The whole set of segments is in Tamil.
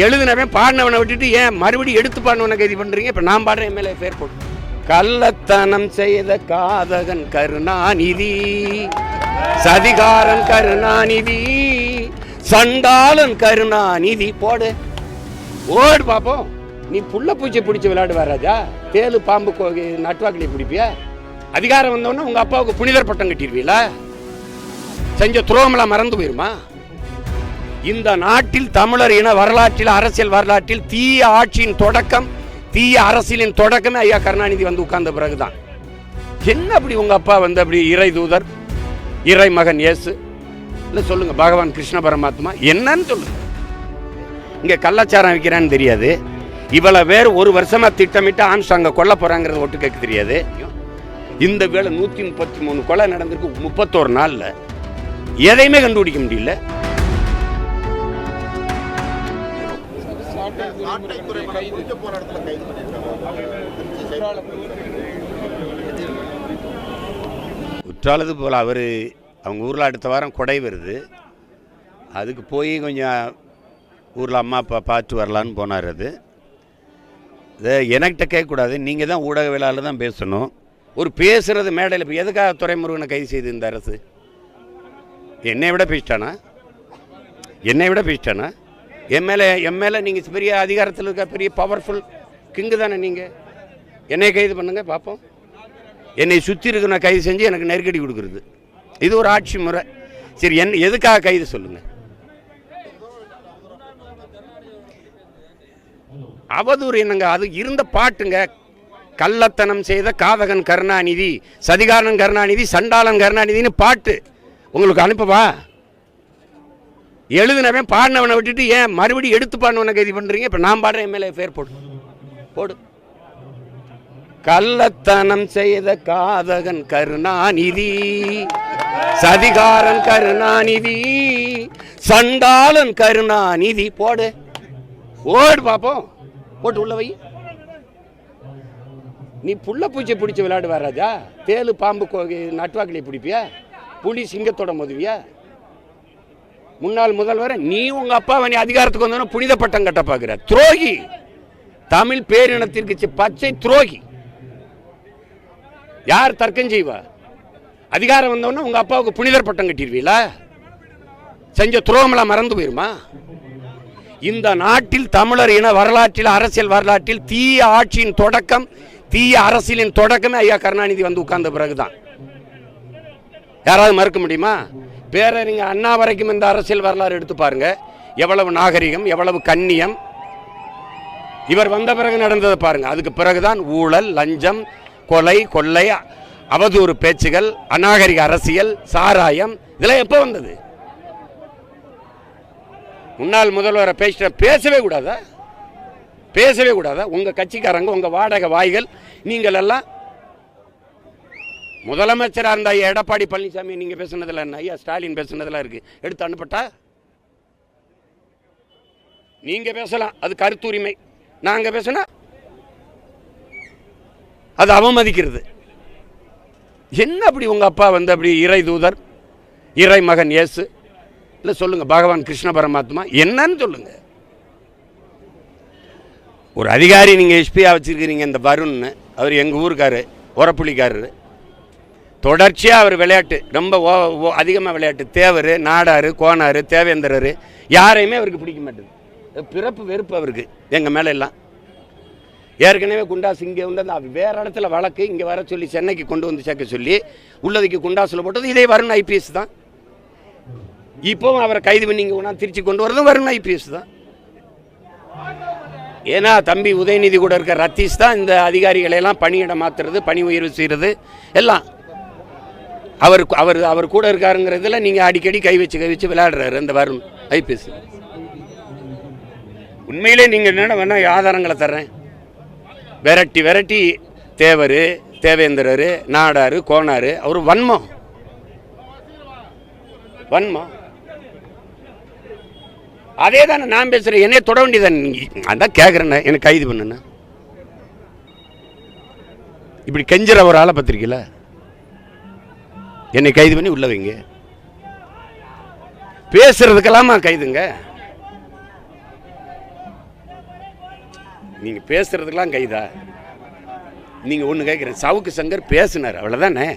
எழுதினவன் பாடினவனை விட்டுட்டு ஏன் மறுபடியும் எடுத்து பாடினவனை கைது பண்றீங்க? இப்ப நான் பாடுறேன் எம்எல்ஏ பேர் போட்டு. கள்ளத்தனம் செய்த காதகன் கருணாநிதி, சதிகாரன் கருணாநிதி, சண்டாளன் கருணாநிதி. போடு ஓடு பாப்போம். நீ புள்ள பூச்சி பிடிச்சி விளையாடுவா ராஜா? தேலு பாம்பு நட்டுவாக்கிலி பிடிப்பிய? அதிகாரம் வந்தோடனே உங்க அப்பாவுக்கு புனிதர் பட்டம் கட்டிடுவீங்களா? செஞ்ச துரோகமெல்லாம் மறந்து போயிருமா? இந்த நாட்டில் தமிழர் இன வரலாற்றில், அரசியல் வரலாற்றில் தீய ஆட்சியின் தொடக்கம், தீய அரசியலின் தொடக்கமே ஐயா கருணாநிதி வந்து உட்கார்ந்த பிறகுதான். என்ன அப்படி உங்க அப்பா வந்து அப்படி இறை தூதர், இறை மகன் இயேசு இல்ல சொல்லுங்க, பகவான் கிருஷ்ண பரமாத்மா என்னன்னு சொல்லுங்க. இங்க கள்ளச்சாரம் வைக்கிறான்னு தெரியாது, இவ்வளவு பேர் ஒரு வருஷமா திட்டமிட்டு ஆம்ஸ்டாங்க கொல்ல போறாங்கிறது ஒட்டு கேட்க தெரியாது. இந்த வேளை 133 கொலை நடந்திருக்கு 31 நாள்ல. எதையுமே கண்டுபிடிக்க முடியல. குற்றாலது போல அவரு அவங்க ஊரில் அடுத்த வாரம் கொடை வருது, அதுக்கு போய் கொஞ்சம் ஊரில் அம்மா அப்பா பார்த்து வரலான்னு போனார். அது என்கிட்ட கேட்கக்கூடாது, நீங்கள் தான் ஊடகவியலாளர் தான் பேசணும். ஒரு பேசுகிறது மேடையில். இப்போ எதுக்காக துரைமுருகனை கைது செய்து இந்த அரசு? என்னை விட பேசிட்டானா? எம்எல்ஏ நீங்கள் பெரிய அதிகாரத்தில் இருக்க பெரிய பவர்ஃபுல் கிங்கு தானே நீங்கள். என்னை கைது பண்ணுங்க பார்ப்போம். என்னை சுற்றி இருக்கிற கைது செஞ்சு எனக்கு நெருக்கடி கொடுக்குறது இது ஒரு ஆட்சி முறை. சரி, எதுக்காக கைது சொல்லுங்க? அவதூறு என்னங்க? அது இருந்த பாட்டுங்க. கள்ளத்தனம் செய்த காதகன் கருணாநிதி, சதிகாரன் கருணாநிதி, சண்டாளன் கருணாநிதினு பாட்டு உங்களுக்கு அனுப்பவா? எழுதினவன் பாடினவனை விட்டுட்டு ஏன் மறுபடியும் எடுத்து பாடினவனை கைது பண்றீங்க? இப்ப நான் பாடுறேன் எம்எல்ஏ பேர் போடு. கள்ளத்தனம் செய்த காதகன் கருணாநிதி, சதிகாரன் கருணாநிதி, சண்டாளன் கருணாநிதி. போடு ஓடு பாப்போம். போட்டு உள்ள வை. நீ புள்ள பூச்சி பிடிச்சி விளையாடுவா ராஜா? தேலு பாம்பு நட்டுவாக்கிலி பிடிப்பியா? புலி சிங்கத்தோட மோதுவியா? முன்னாள் முதல்வர் நீ உங்க அப்பாவை நீ அதிகாரத்துக்கு வந்தோன்னா புனித பட்டம் கட்ட பார்க்கிற துரோகி. தமிழ் பேரினத்திற்கு பச்சை துரோகி. யார் தர்க்கம் செய்வா? அதிகாரம் வந்தோன்னா உங்க அப்பாவுக்கு புனிதர் பட்டம் கட்டிடுவீங்களா? செஞ்ச துரோகமெல்லாம் மறந்து போயிருமா? இந்த நாட்டில் தமிழர் இன வரலாற்றில், அரசியல் வரலாற்றில் தீய ஆட்சியின் தொடக்கம், தீய அரசியலின் தொடக்கமே ஐயா கருணாநிதி வந்து உட்கார்ந்த பிறகுதான். யாராவது மறுக்க முடியுமா? பேரறிஞர் அண்ணா வரைக்கும் இந்த அரசியல் வரலாறு எடுத்து பாருங்க. எவ்வளவு நாகரிகம், எவ்வளவு கண்ணியம். இவர் வந்த பிறகு நடந்ததை பாருங்க. அதுக்கு பிறகுதான் ஊழல், லஞ்சம், கொலை, கொள்ளை, அவதூறு பேச்சுகள், அநாகரிக அரசியல், சாராயம், இதெல்லாம் எப்போ வந்தது? முன்னாள் முதல்வரை பேசவே கூடாதா? உங்க கட்சிக்காரங்க, உங்க வாடகை வாய்கள், நீங்கள் எல்லாம் முதலமைச்சராக இருந்த ஐயா எடப்பாடி பழனிசாமி நீங்க பேசுனதுல என்ன? ஐயா ஸ்டாலின் பேசுனதுல இருக்கு, எடுத்து அனுப்பட்டா? நீங்க பேசலாம், அது கருத்துரிமை. நாங்க பேசினா அது அவமதிக்கிறது. என்ன அப்படி உங்க அப்பா வந்து அப்படி இறை தூதர், இறை மகன் இயேசு இல்ல சொல்லுங்க, பகவான் கிருஷ்ண பரமாத்மா என்னன்னு சொல்லுங்க. ஒரு அதிகாரி நீங்க எஸ்பியா வச்சிருக்கிறீங்க, இந்த வருண்னு, அவர் எங்க ஊருக்காரு, ஒரப்புள்ளிக்காரரு. தொடர்ச்சியா அவர் விளையாட்டு, ரொம்ப அதிகமாக விளையாட்டு. தேவர், நாடாரு, கோனாரு, தேவேந்திரரு, யாரையுமே அவருக்கு பிடிக்க மாட்டேது. பிறப்பு வெறுப்பு அவருக்கு எங்க மேல எல்லாம். ஏற்கனவே குண்டாசு இங்கே வந்து வேற இடத்துல வழக்கு, இங்கே வர சொல்லி சென்னைக்கு கொண்டு வந்து சேர்க்க சொல்லி உள்ளதுக்கு குண்டாசில் போட்டது இதே வருண் ஐபிஎஸ் தான். இப்போவும் அவரை கைது பண்ணி இங்கே கொண்டா திருச்சி கொண்டு வரதும் வருண் ஐபிஎஸ் தான். ஏன்னா தம்பி உதயநிதி கூட இருக்க ரத்தீஷ் தான் இந்த அதிகாரிகளையெல்லாம் பணியிடம் மாற்றுறது, பணி உயர்வு செய்கிறது எல்லாம் அவர் கூட இருக்காருங்கிறதுல நீங்கள் அடிக்கடி கை வச்சு விளையாடுறாரு அந்த வருண் ஐபிஎஸ். உண்மையிலே நீங்கள் என்ன வேணா ஆதாரங்களை தர்றேன். விரட்டி தேவர், தேவேந்திரர், நாடாரு, கோனாரு, அவர் வன்மம். அதே தானே நான் பேசுகிறேன். என்னைய தொட வேண்டியதானே? நீங்கள் அதான் கேட்குறேண்ணே, எனக்கு கைது பண்ணுண்ணே. இப்படி கெஞ்சுற ஒரு ஆளை பத்திரிக்கையில் என்னை கைது பண்ணி உள்ள வைங்க. பேசுறதுக்கெல்லாமா கைதுங்க? நீங்கள் பேசுகிறதுக்கெலாம் கைதா? நீங்கள் ஒன்று கேட்குறேன், சவுக்கு சங்கர் பேசுனார், அவ்வளோதானே.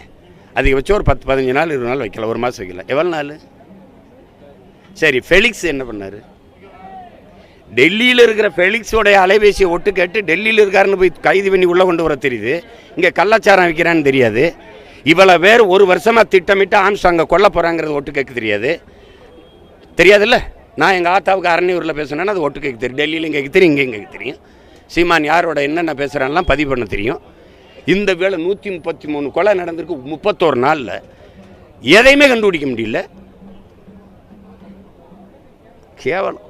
அதுக்கு வச்சு ஒரு 10-15 நாள் 20 நாள் வைக்கல, 1 மாதம் வைக்கல, எவ்வளோ நாள்? சரி, ஃபெலிக்ஸ் என்ன பண்ணார்? டெல்லியில் இருக்கிற ஃபெலிக்ஸோடைய அலைபேசியை ஒட்டு கேட்டு டெல்லியில் இருக்காருன்னு போய் கைது பண்ணி உள்ளே கொண்டு வர தெரியுது, இங்கே கள்ளச்சாரம் வைக்கிறான்னு தெரியாது. இவ்வளோ பேர் ஒரு வருஷமாக திட்டமிட்டு ஆம்ஸ்டாங்கை கொல்ல போகிறாங்கிறது ஒட்டு கேட்க தெரியாதுல்ல. நான் எங்கள் ஆத்தாவுக்கு அரணியூரில் பேசுனேன்னா அது ஒட்டு கேட்க தெரியும், டெல்லியிலும் கேட்க தெரியும், இங்கே கேட்க தெரியும். சீமான் யாரோட என்னென்ன பேசுகிறான்லாம் பதிவு பண்ண தெரியும். இந்த வேளை 133 கொலை நடந்திருக்கு 31 நாளில், எதையுமே கண்டுபிடிக்க முடியல. கேவலம்.